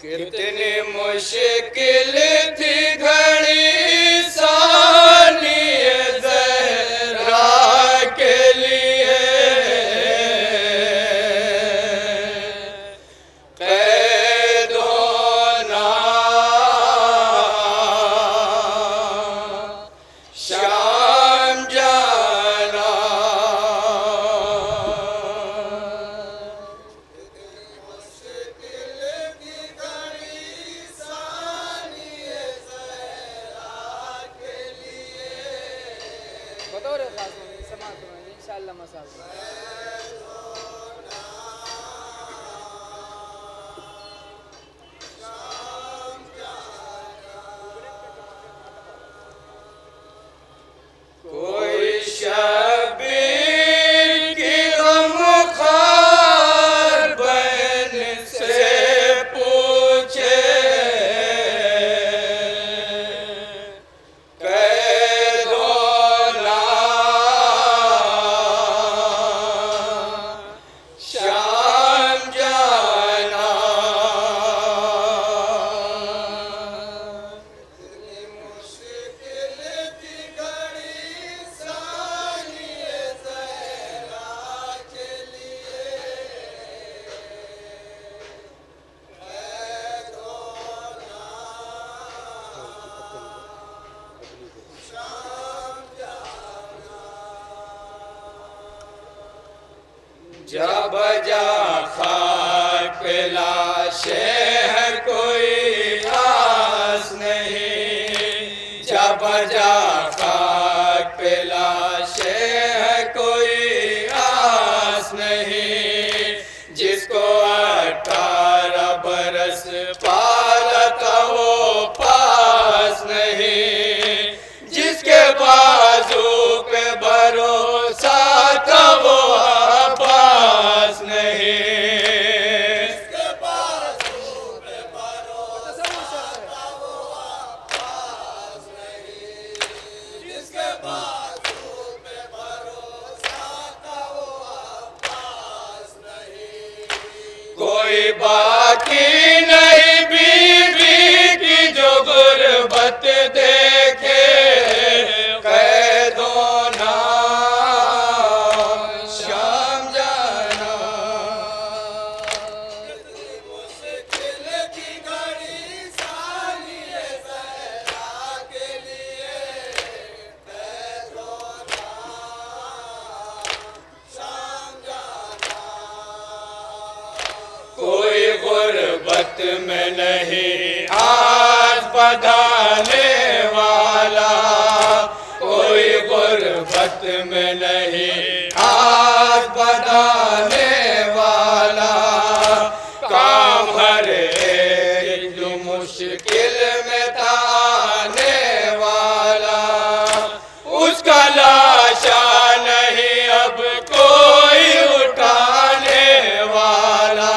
कितनी मुश्किल थी घड़ी सानी ज़हरा के लिए, कैद होना शाम जाना। बतौर खास समाज में इंशाअल्लाह मसाला कोई शबीर की गमख्वार बहन से पूछे, कैद होना शाम जाना। जब जा खाक पे लाशें है कोई आस नहीं, जब जा खाक पे लाशें है कोई आस नहीं। जिसको 18 बरस पाला था वो पास नहीं, जिसके बाजू पे भरोसा था वो पास नहीं। जिसके बाजू पे भरोसा था वो पास नहीं, जिसके बाजू पे भरोसा था वो पास नहीं। कोई बाकी नहीं बीवी की जो गुर्बत देखे, कैद होना शाम जाना। कितनी मुश्किल की घड़ी सानिए ज़हरा के लिए, कैद होना शाम जाना। कोई गुर्बत में नहीं आज बधाने वाला, कोई गुर्बत में नहीं आज बधाने वाला। काम हर एक जो मुश्किल में था आने वाला, उसका लाशा नहीं अब कोई उठाने वाला।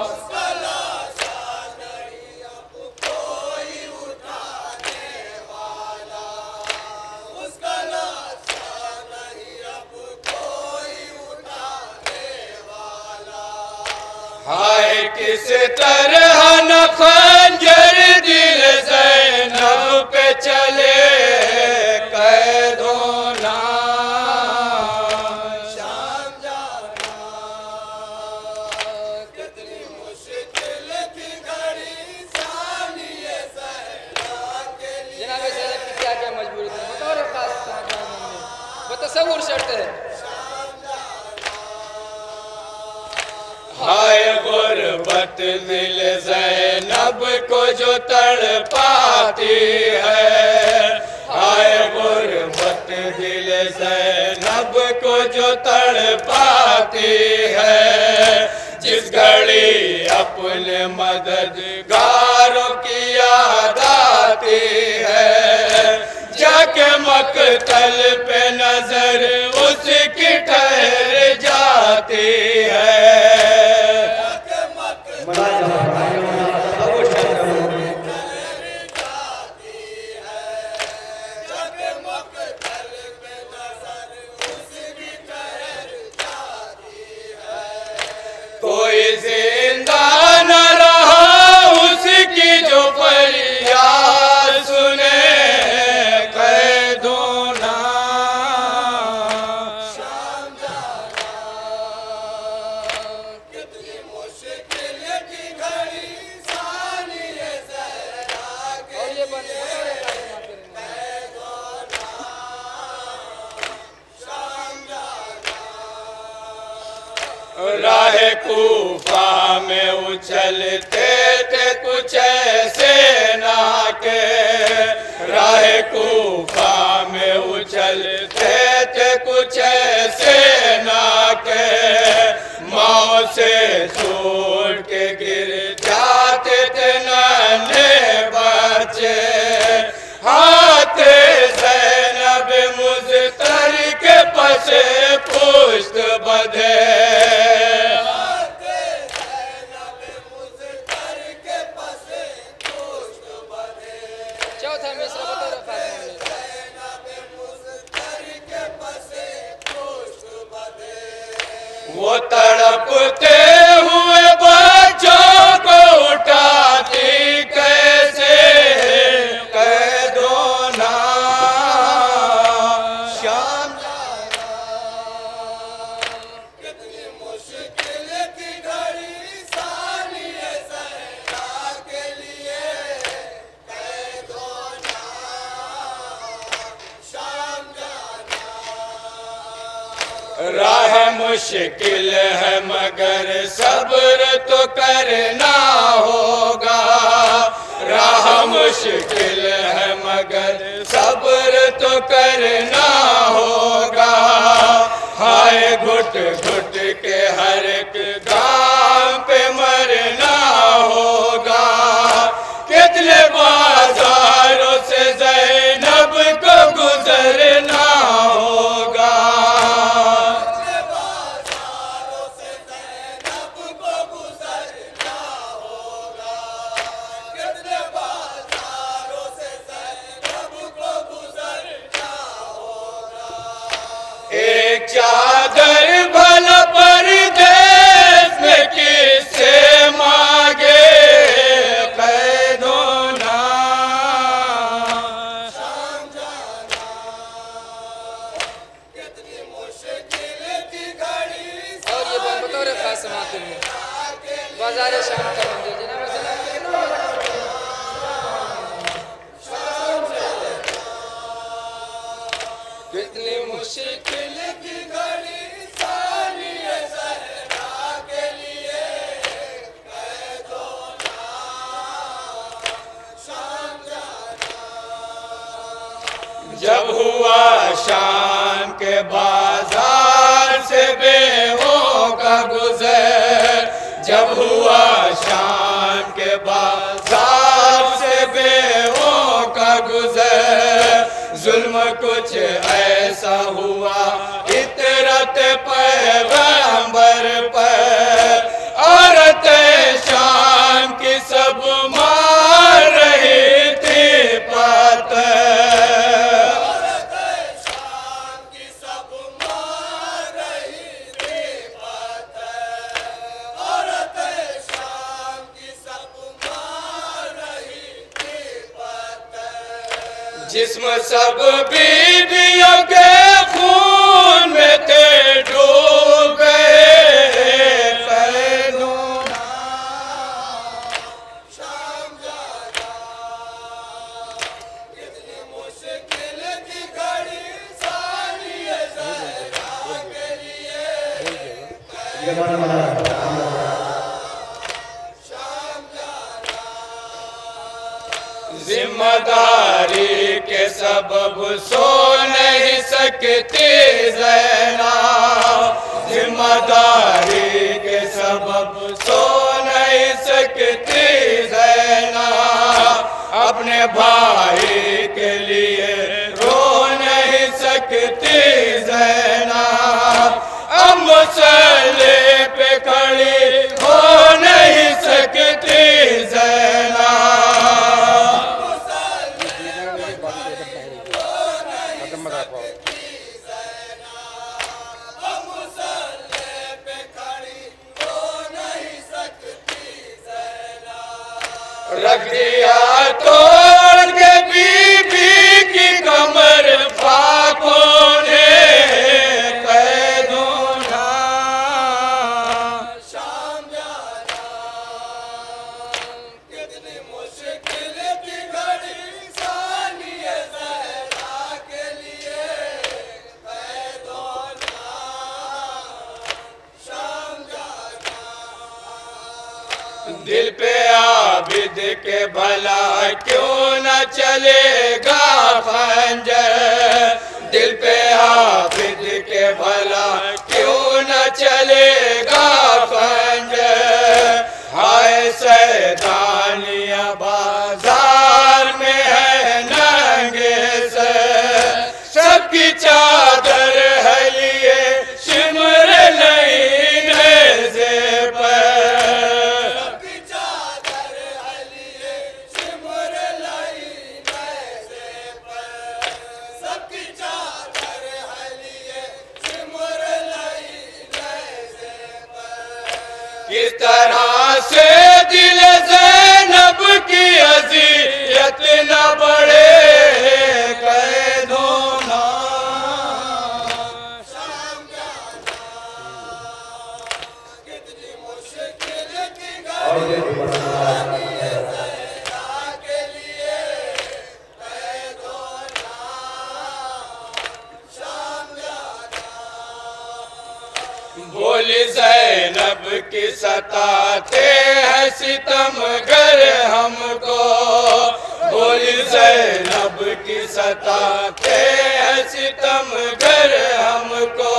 उसका लाशा नहीं अब कोई उठाने वाला, उसका लाशा नहीं अब कोई उठाने वाला। हाय किस तरह न खंजर दिल ज़ैनब पे चले, कैद होना शाम जाना। कितनी मुश्किल थी घड़ी सानिए ज़हरा के लिए। जनाब ज़ैनब की क्या क्या मजबूरी थी बतौर खास बतसव्वुर शर्त है। हाय गुर्बत दिल ज़ैनब को जो तड़पाती है, हाय गुर्बत दिल ज़ैनब को जो तड़पाती है। जिस घड़ी अपने मददगारों की याद आती है, जाके मकतल पे नजर उसकी ठहर जाती है। जिंदा न रहा उसकी जो फरियाद सुने कैदों ना। शाम जाना कितनी मुश्किल की घड़ी सानिए ज़हरा के लिए कैदों ना। शाम जाना राह कूफा में उछलते थे कुछ ऐसे नाके, राह कूफा में उछलते थे कुछ ऐसे नाके, माँ से छूट के गिर जाते थे नन्हे बच्चे, हाथ ज़ैनब मुज़्तर के पसे पुश्त बंधे। चौथा मिसरा बतौर वो तड़पते हुए बच्चों को उठाती कैसे कैदों ना। शाम कितनी मुश्किल की घड़ी सानिए ज़हरा के लिए कैदों ना। शाम जाना राह मुश्किल है मगर सब्र तो करना होगा, राह मुश्किल है मगर सब्र तो करना होगा, हाय घुट घुट के हर एक गाम पे मरना होगा, कितने बाजारों से ज़ैनब को गुजरना होगा। एक चादर भला परदेस में किससे मांगे कैदों ना। शाम जाना कितनी मुश्किल की घड़ी और ये बतौर खास समाते हैं बाजार शाम का मंदिर जनाब कितनी मुश्किल की घड़ी सानिए ज़हरा के लिए कैदों ना। शाम जाना जब हुआ शाम के बाजार से बेहों का गुजर, जब हुआ शाम के बाजार से बेहों का गुजर, जुल्म कुछ ऐसा हुआ इतरत पैगंबर पर, औरत शाम की सब मार रही थी पत्थर। औरत शाम की सब मार रही थी पत्थर, औरत शाम की सब मार रही थी पत्थर। जिस्म सब बीवियों के खून में थे डूब गए कैदों ना। शाम जाना कितनी मुश्किल की घड़ी सानिए ज़हरा के लिए शाम जाना जिम्मेदारी के सबब सो नहीं सकती ज़ैना, जिम्मेदारी के सबब सो नहीं सकती ज़ैना, अपने भाई के लिए रो नहीं सकती ज़ैना, अब मुसल्ले पे खड़ी हो नहीं सकती ज़ैना। मुसल्ले पे खड़ी हो नहीं रख दिया तोड़ के बीबी की कमर फाकों ने कैदों ना। शाम जाना कितनी मुश्किल की घड़ी सानिए ज़हरा के लिए कैदों ना। शाम जाना दिल पे आबिद के भला क्यों न चलेगा खंजर, दिल पे आबिद के भला क्यों न चलेगा खंजर। हाय सैदानिया बाजार में है नंगे से, सबकी चादर है लिए शिमर नहीं नेज़े पर। सबकी चादर है लिए शिमर लाई नेज़े पर। सबकी चादर है लिए शिमर लाई नेज़े पर। किस तरह से दिल ज़ैनब की अज़ियत न बढ़े कैदों ना। शाम जाना कितनी मुश्किल की घड़ी सानिए ज़हरा के लिए कैदों ना। शाम जाना बोली ज़ैनब की सताते हैं सितमगर हमको, बोली ज़ैनब की सताते हैं सितमगर हमको।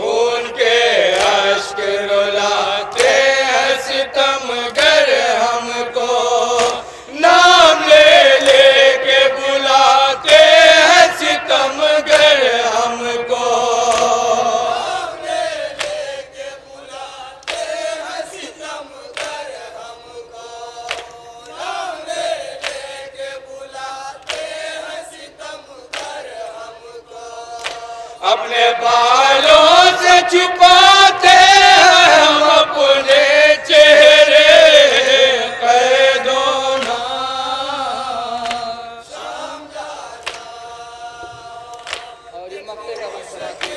उनके अश्क रुलाते हैं सितमगर हमको, नाम ले लेके बुलाते हैं सितमगर हमको। लेके बुलाते हैं सितमगर हमको। नाम लेके बुलाते हैं सितमगर हमको। अपने बालों से छुपाते हैं हम अपने चेहरे कैदों ना। शाम जाना और ये मक्के का मसला की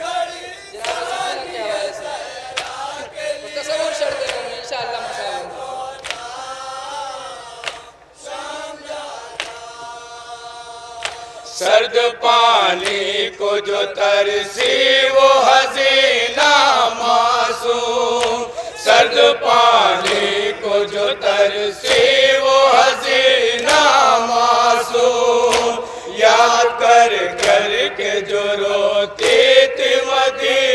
घड़ी सानिए ज़हरा के लिए तसव्वुर शर्त है इंशाअल्लाह मसाला। शाम जाना सर्द पानी को जो तरसी वो हसीना मासूम, सर्द पानी को जो तरसी वो हसीना मासूम। याद कर कर के जो रोती थी मदीना